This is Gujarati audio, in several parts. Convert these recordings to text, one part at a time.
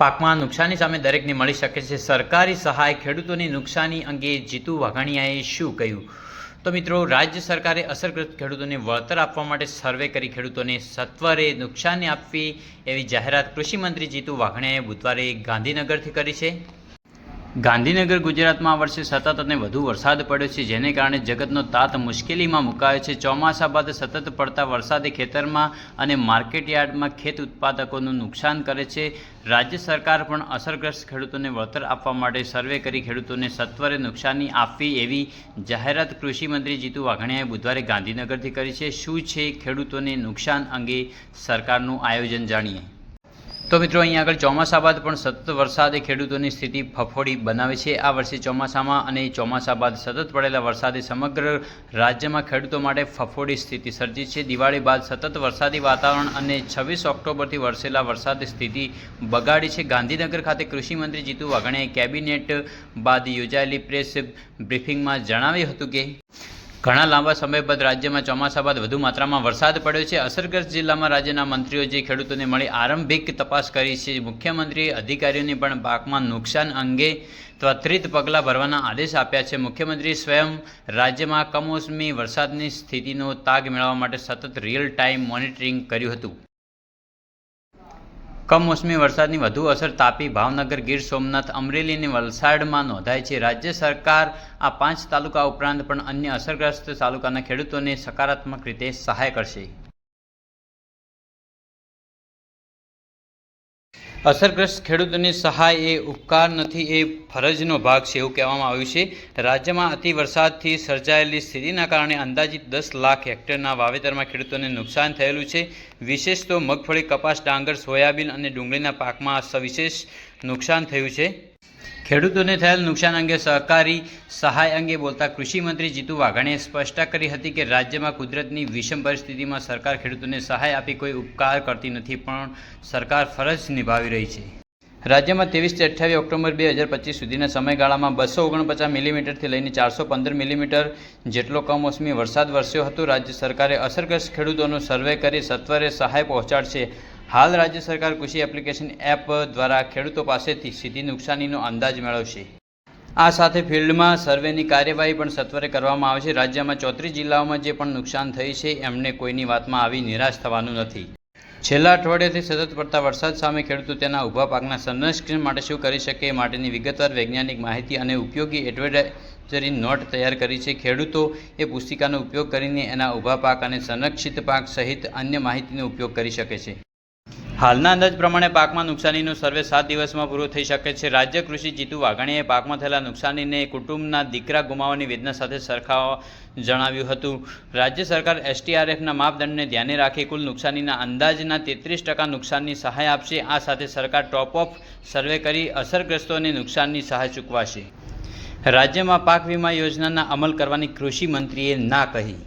પાકમાં નુકસાની સામે દરેકને મળી શકે છે સરકારી સહાય। ખેડૂતોની નુકસાની અંગે જીતુ વાઘાણીયાએ શું કહ્યું? તો મિત્રો, રાજ્ય સરકારે અસરગ્રસ્ત ખેડૂતોને વળતર આપવા માટે સર્વે કરી ખેડૂતોને સત્વરે નુકસાની આપવી એવી જાહેરાત કૃષિમંત્રી જીતુ વાઘાણીયાએ બુધવારે ગાંધીનગરથી કરી છે। ગાંધીનગર ગુજરાતમાં આ વર્ષે સતત અને વધુ વરસાદ પડ્યો છે, જેને કારણે જગતનો તાત મુશ્કેલીમાં મુકાયો છે। ચોમાસા બાદ સતત પડતા વરસાદે ખેતરમાં અને માર્કેટયાર્ડમાં ખેત ઉત્પાદકોનું નુકસાન કરે છે। રાજ્ય સરકાર પણ અસરગ્રસ્ત ખેડૂતોને વળતર આપવા માટે સર્વે કરી ખેડૂતોને સત્વરે નુકસાની આપવી એવી જાહેરાત કૃષિમંત્રી જીતુ વાઘાણીયાએ બુધવારે ગાંધીનગરથી કરી છે। શું છે ખેડૂતોને નુકસાન અંગે સરકારનું આયોજન, જાણીએ। તો મિત્રો, અહીં આગળ ચોમાસા બાદ પણ સતત વરસાદે ખેડૂતોની સ્થિતિ ફફોડી બનાવી છે। આ વર્ષે ચોમાસામાં અને ચોમાસા બાદ સતત પડેલા વરસાદે સમગ્ર રાજ્યમાં ખેડૂતો માટે ફફોડી સ્થિતિ સર્જી છે। દિવાળી બાદ સતત વરસાદી વાતાવરણ અને 26 ઓક્ટોબરથી વરસેલા વરસાદે સ્થિતિ બગાડી છે। ગાંધીનગર ખાતે કૃષિમંત્રી જીતુ વાઘાણીયાએ કેબિનેટ બાદ યોજાયેલી પ્રેસ બ્રીફિંગમાં જણાવ્યું હતું કે ઘણા લાંબા સમય બાદ રાજ્યમાં ચોમાસા બાદ વધુ માત્રામાં વરસાદ પડ્યો છે। અસરગ્રસ્ત જિલ્લામાં રાજ્યના મંત્રીઓ જે ખેડૂતોને મળી આરંભિક તપાસ કરી છે। મુખ્યમંત્રીએ અધિકારીઓને પણ પાકમાં નુકસાન અંગે ત્વરિત પગલાં ભરવાના આદેશ આપ્યા છે। મુખ્યમંત્રીએ સ્વયં રાજ્યમાં કમોસમી વરસાદની સ્થિતિનો તાગ મેળવવા માટે સતત રિયલ ટાઈમ મોનિટરિંગ કર્યું હતું। કમોસમી વરસાદની વધુ અસર તાપી, ભાવનગર, ગીર સોમનાથ, અમરેલી અને વલસાડમાં નોંધાઈ છે। રાજ્ય સરકાર આ 5 તાલુકા ઉપરાંત પણ અન્ય અસરગ્રસ્ત તાલુકાના ખેડૂતોને સકારાત્મક રીતે સહાય કરશે। અસરગ્રસ્ત ખેડૂતોની સહાય એ ઉપકાર નથી, એ ફરજનો ભાગ છે, એવું કહેવામાં આવ્યું છે। રાજ્યમાં અતિ વરસાદથી સર્જાયેલી સ્થિતિના કારણે અંદાજિત 10 લાખ હેક્ટરના વાવેતરમાં ખેડૂતોને નુકસાન થયેલું છે। વિશેષ તો મગફળી, કપાસ, ડાંગર, સોયાબીન અને ડુંગળીના પાકમાં સવિશેષ નુકસાન થયું છે। ખેડૂતોને થયેલ નુકસાન અંગે સહકારી સહાય અંગે બોલતા કૃષિમંત્રી જીતુ વાઘાણીયાએ સ્પષ્ટતા કરી હતી કે રાજ્યમાં કુદરતની વિષમ પરિસ્થિતિમાં સરકાર ખેડૂતોને સહાય આપી કોઈ ઉપકાર કરતી નથી, પણ સરકાર ફરજ નિભાવી રહી છે। રાજ્યમાં 23 થી 28 ઓક્ટોબર 2025 સુધીના સમયગાળામાં 249 મિલીમીટરથી લઈને 415 મિલીમીટર જેટલો કમોસમી વરસાદ વરસ્યો હતો। રાજ્ય સરકારે અસરગ્રસ્ત ખેડૂતોનો સર્વે કરી સત્વરે સહાય પહોંચાડશે। હાલ રાજ્ય સરકાર કૃષિ એપ્લિકેશન એપ દ્વારા ખેડૂતો પાસેથી સીધી નુકસાનીનો અંદાજ મેળવશે। આ સાથે ફિલ્ડમાં સર્વેની કાર્યવાહી પણ સત્વરે કરવામાં આવે છે। રાજ્યમાં 34 જિલ્લાઓમાં જે પણ નુકસાન થઈ છે એમને કોઈની વાતમાં આવી નિરાશ થવાનું નથી। છેલ્લા અઠવાડિયાથી સતત પડતા વરસાદ સામે ખેડૂતો તેના ઊભા પાકના સંરક્ષણ માટે શું કરી શકે એ માટેની વિગતવાર વૈજ્ઞાનિક માહિતી અને ઉપયોગી એડવાઇઝરી નોટ તૈયાર કરી છે। ખેડૂતો એ પુસ્તિકાનો ઉપયોગ કરીને એના ઊભા પાક અને સંરક્ષિત પાક સહિત અન્ય માહિતીનો ઉપયોગ કરી શકે છે। હાલના અંદાજ પ્રમાણે પાકમાં નુકસાનીનો સર્વે 7 દિવસમાં પૂરો થઈ શકે છે। રાજ્ય કૃષિ જીતુ વાઘાણીયાએ પાકમાં થયેલા નુકસાનીને કુટુંબના દીકરા ગુમાવવાની વેદના સાથે સરખાવવા જણાવ્યું હતું। રાજ્ય સરકાર STRFના માપદંડને ધ્યાને રાખી કુલ નુકસાનીના અંદાજના 33% નુકસાનની સહાય આપશે। આ સાથે સરકાર ટોપ ઓફ સર્વે કરી અસરગ્રસ્તોને નુકસાનની સહાય ચૂકવાશે। રાજ્યમાં પાક વીમા યોજનાના અમલ કરવાની કૃષિમંત્રીએ ના કહી।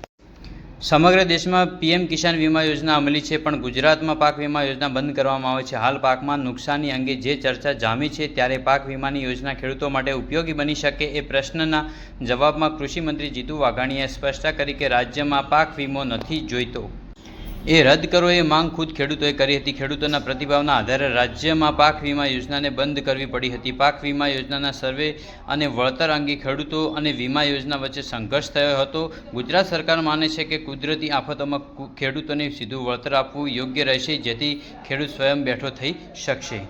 સમગ્ર દેશમાં PM કિસાન વીમા યોજના અમલી છે, પણ ગુજરાતમાં પાક વીમા યોજના બંધ કરવામાં આવે છે। હાલ પાકમાં નુકસાની અંગે જે ચર્ચા જામી છે, ત્યારે પાક વીમાની યોજના ખેડૂતો માટે ઉપયોગી બની શકે એ પ્રશ્નના જવાબમાં કૃષિમંત્રી જીતુ વાઘાણીયાએ સ્પષ્ટતા કરી કે રાજ્યમાં પાક વીમો નથી જોઈતો, એ રદ કરો એ માંગ ખુદ ખેડૂતોએ કરી હતી। ખેડૂતોના પ્રતિભાવના આધારે રાજ્યમાં પાક વીમા યોજનાને બંધ કરવી પડી હતી। પાક વીમા યોજનાના સર્વે અને વળતર અંગે ખેડૂતો અને વીમા યોજના વચ્ચે સંઘર્ષ થયો હતો। ગુજરાત સરકાર માને છે કે કુદરતી આફતોમાં ખેડૂતોને સીધું વળતર આપવું યોગ્ય રહેશે, જેથી ખેડૂત સ્વયં બેઠો થઈ શકશે।